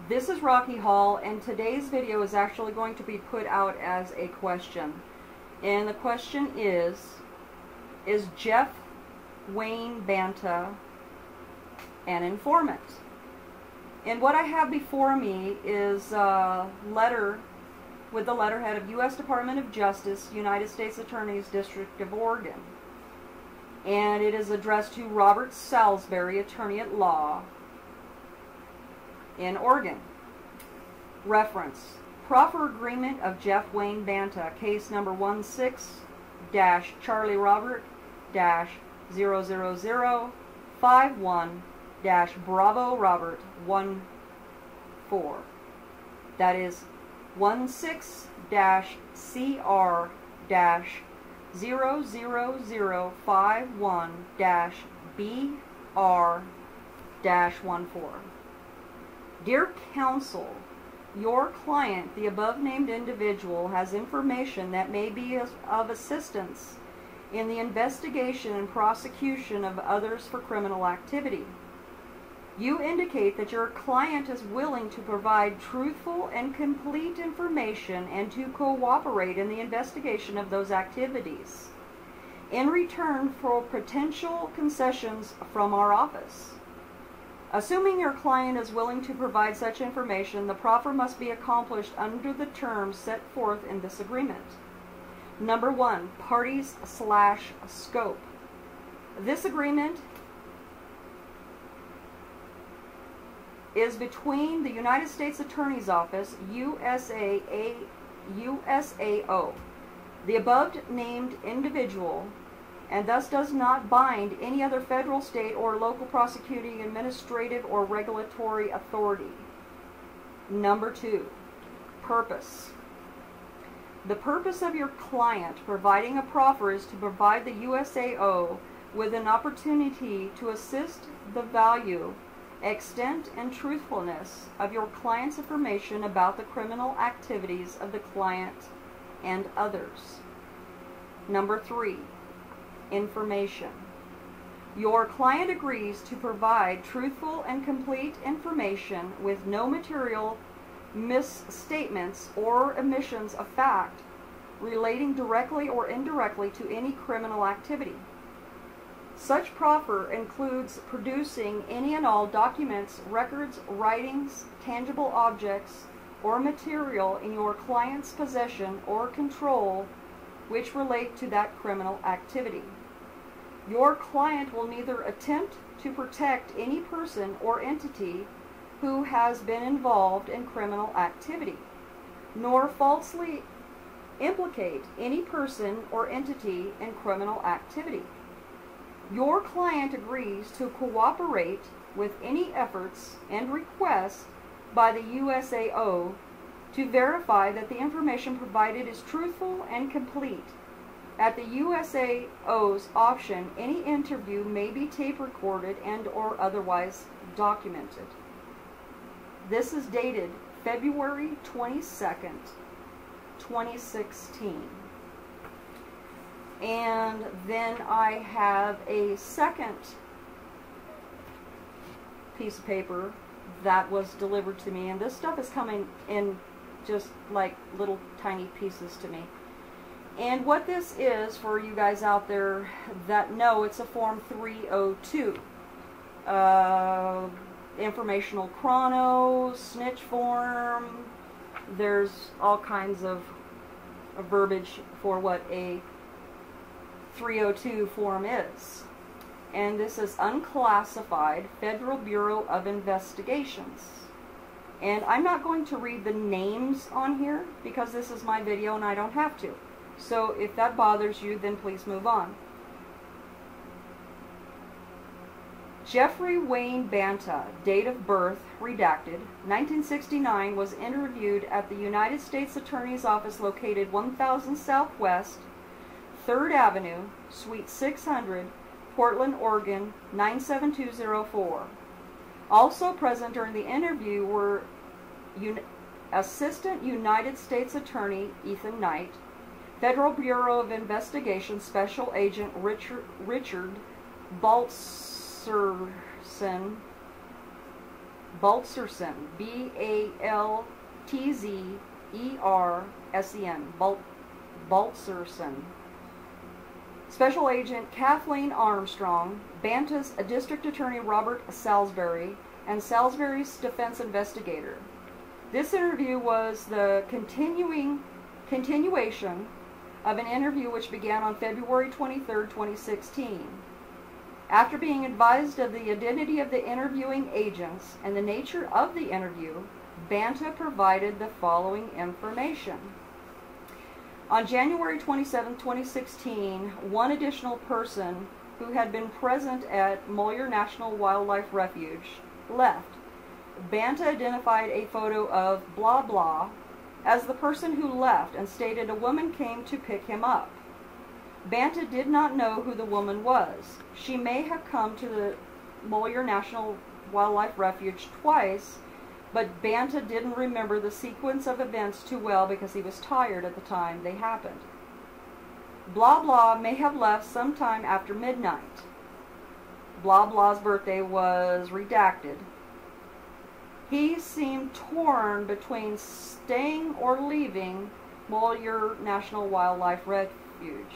This is Rocky Hall, and today's video is actually going to be put out as a question. And the question is Jeff Wayne Banta an informant? And what I have before me is a letter with the letterhead of U.S. Department of Justice, United States Attorney's District of Oregon. And it is addressed to Robert Salisbury, attorney at law in Oregon. Reference: Proffer Agreement of Jeff Wayne Banta, case number 16-Charlie Robert-00051-Bravo Robert 14. That is 16-CR-00051-BR-14. Dear Counsel, your client, the above-named individual, has information that may be of assistance in the investigation and prosecution of others for criminal activity. You indicate that your client is willing to provide truthful and complete information and to cooperate in the investigation of those activities in return for potential concessions from our office. Assuming your client is willing to provide such information, the proffer must be accomplished under the terms set forth in this agreement. Number 1, parties/scope. This agreement is between the United States Attorney's Office, USAO, the above-named individual, and thus does not bind any other federal, state, or local prosecuting, administrative, or regulatory authority. Number 2, purpose. The purpose of your client providing a proffer is to provide the USAO with an opportunity to assist the value, extent, and truthfulness of your client's information about the criminal activities of the client and others. Number 3, information. Your client agrees to provide truthful and complete information with no material misstatements or omissions of fact relating directly or indirectly to any criminal activity. Such proffer includes producing any and all documents, records, writings, tangible objects, or material in your client's possession or control which relate to that criminal activity. Your client will neither attempt to protect any person or entity who has been involved in criminal activity, nor falsely implicate any person or entity in criminal activity. Your client agrees to cooperate with any efforts and requests by the USAO to verify that the information provided is truthful and complete. At the USAO's option, any interview may be tape recorded and or otherwise documented. This is dated February 22nd, 2016. And then I have a second piece of paper that was delivered to me, and this stuff is coming in just like little tiny pieces to me. And what this is, for you guys out there that know, it's a Form 302. Informational chrono, snitch form. There's all kinds of verbiage for what a 302 form is. And this is unclassified Federal Bureau of Investigations. And I'm not going to read the names on here because this is my video and I don't have to. So if that bothers you, then please move on. Jeffrey Wayne Banta, date of birth redacted, 1969, was interviewed at the United States Attorney's Office located 1000 Southwest 3rd Avenue, Suite 600, Portland, Oregon, 97204. Also present during the interview were Assistant United States Attorney Ethan Knight, Federal Bureau of Investigation Special Agent Richard Baltzerson, Baltzersen, Baltzersen, Baltzersen. Special Agent Kathleen Armstrong, Banta's District Attorney Robert Salisbury, and Salisbury's defense investigator. This interview was the continuation of an interview which began on February 23, 2016. After being advised of the identity of the interviewing agents and the nature of the interview, Banta provided the following information. On January 27, 2016, one additional person who had been present at Moyer National Wildlife Refuge left. Banta identified a photo of blah blah as the person who left and stated a woman came to pick him up. Banta did not know who the woman was. She may have come to the Moyer National Wildlife Refuge twice, but Banta didn't remember the sequence of events too well because he was tired at the time they happened. Blah blah may have left sometime after midnight. Blah blah's birthday was redacted. He seemed torn between staying or leaving Moyer National Wildlife Refuge.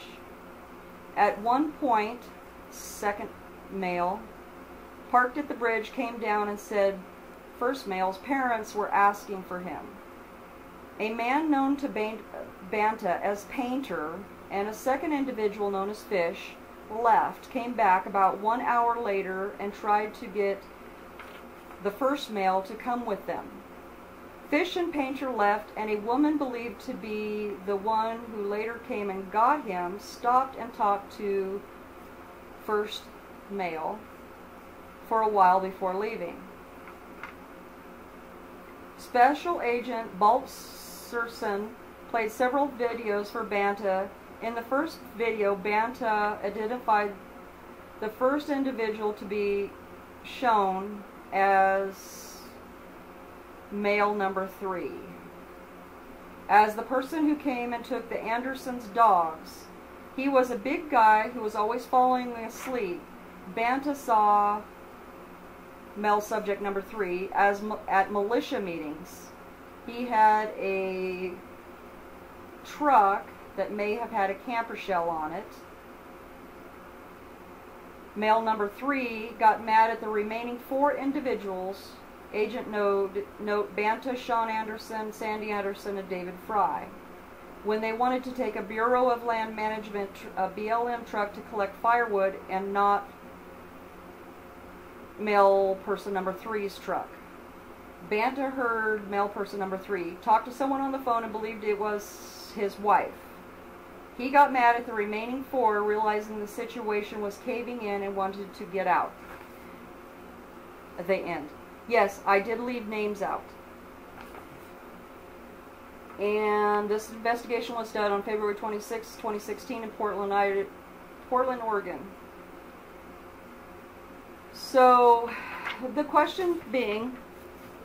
At one point, second male, parked at the bridge, came down and said first male's parents were asking for him. A man known to Banta as Painter and a second individual known as Fish left, came back about 1 hour later and tried to get the first male to come with them. Fish and Painter left, and a woman believed to be the one who later came and got him stopped and talked to first male for a while before leaving. Special Agent Baltzersen played several videos for Banta. In the first video, Banta identified the first individual to be shown as male number 3 as the person who came and took the Andersons' dogs. He was a big guy who was always falling asleep. Banta saw male subject number 3 at militia meetings. He had a truck that may have had a camper shell on it. Male number 3 got mad at the remaining 4 individuals. Agent note Banta, Sean Anderson, Sandy Anderson, and David Fry. When they wanted to take a Bureau of Land Management, a BLM truck to collect firewood and not male person number 3's truck. Banta heard male person number 3 talk to someone on the phone and believed it was his wife. He got mad at the remaining 4, realizing the situation was caving in and wanted to get out. They end. Yes, I did leave names out. And this investigation was done on February 26, 2016 in Portland, Oregon. So, the question being,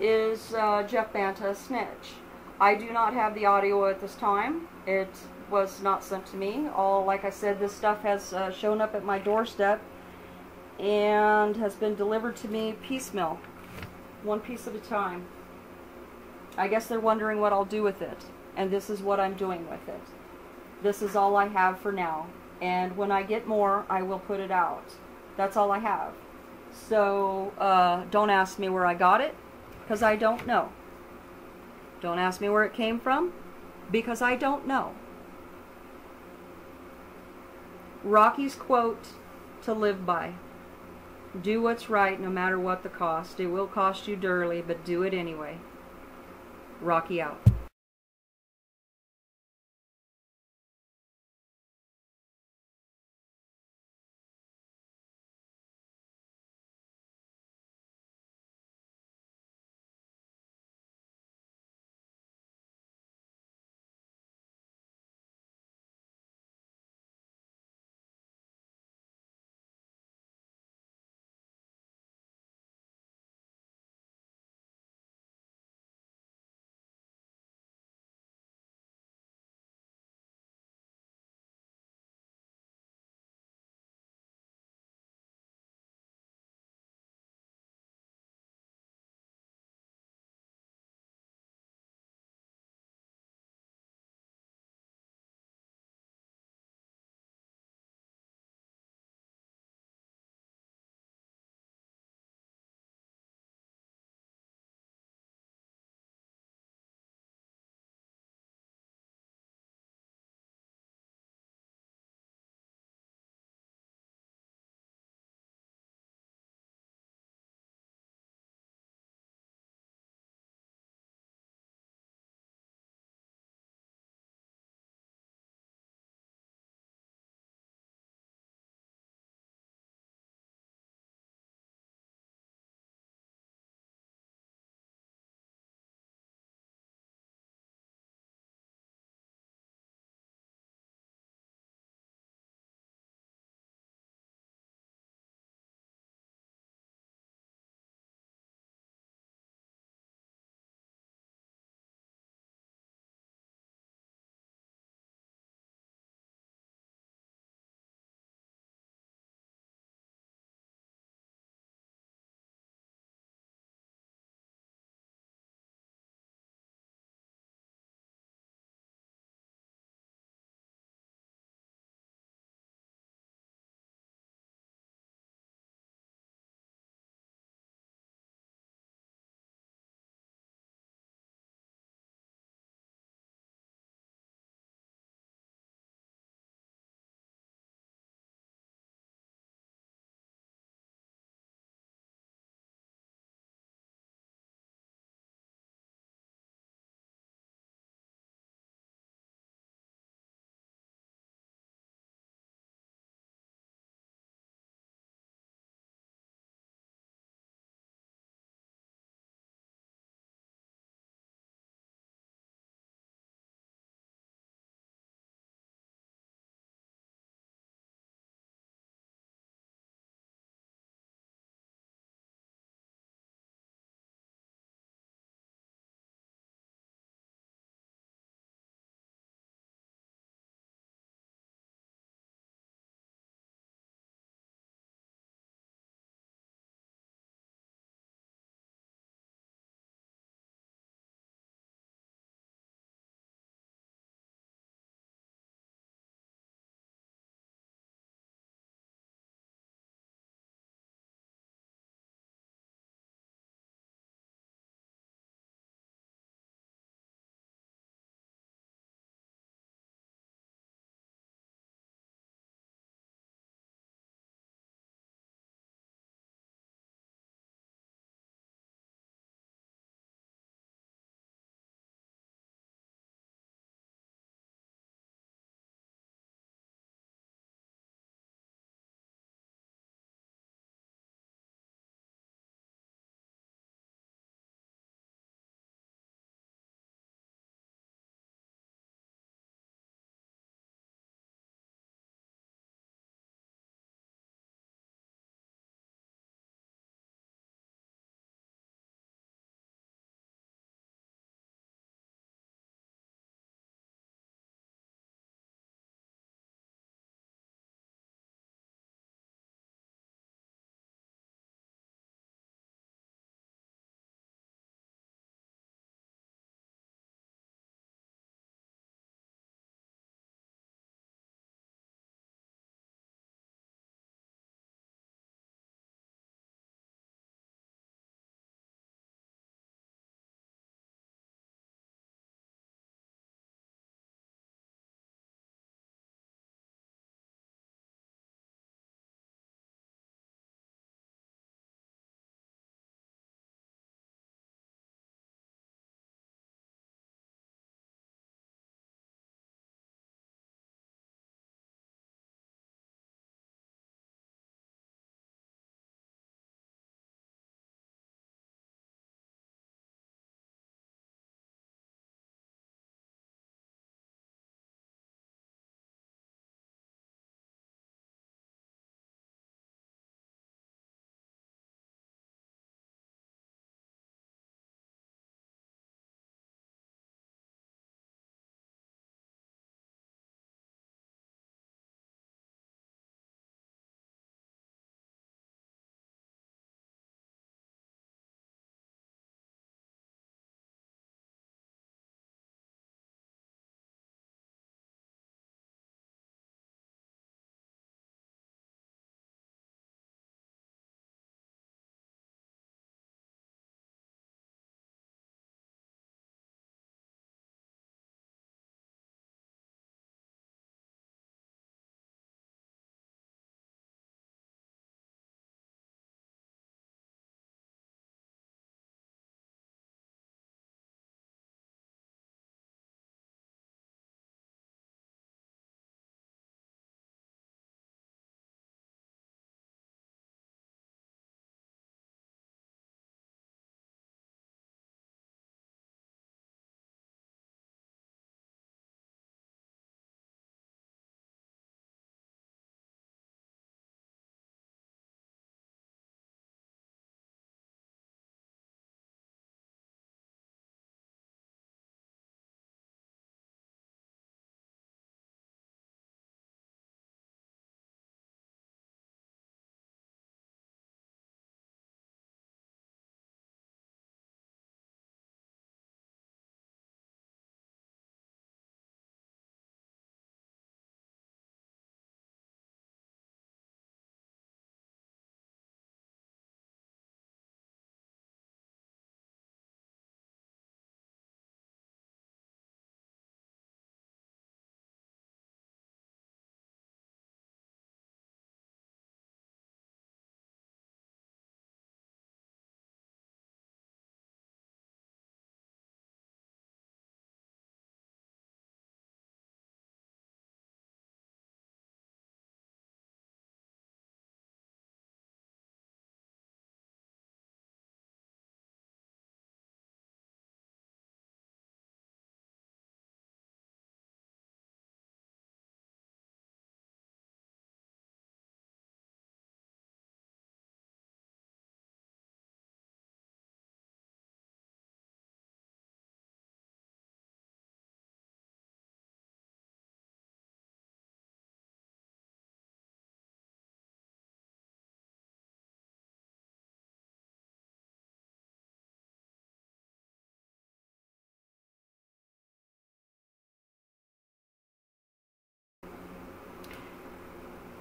is Jeff Banta a snitch? I do not have the audio at this time. It was not sent to me. Like I said, this stuff has shown up at my doorstep and has been delivered to me piecemeal, one piece at a time. I guess they're wondering what I'll do with it, and this is what I'm doing with it. This is all I have for now, and when I get more, I will put it out. That's all I have. So, don't ask me where I got it, because I don't know. Don't ask me where it came from, because I don't know. Rocky's quote to live by: do what's right no matter what the cost. It will cost you dearly, but do it anyway. Rocky out.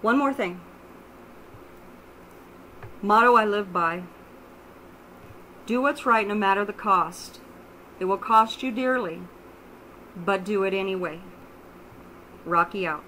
One more thing. Motto I live by. Do what's right no matter the cost. It will cost you dearly, but do it anyway. Rocky out.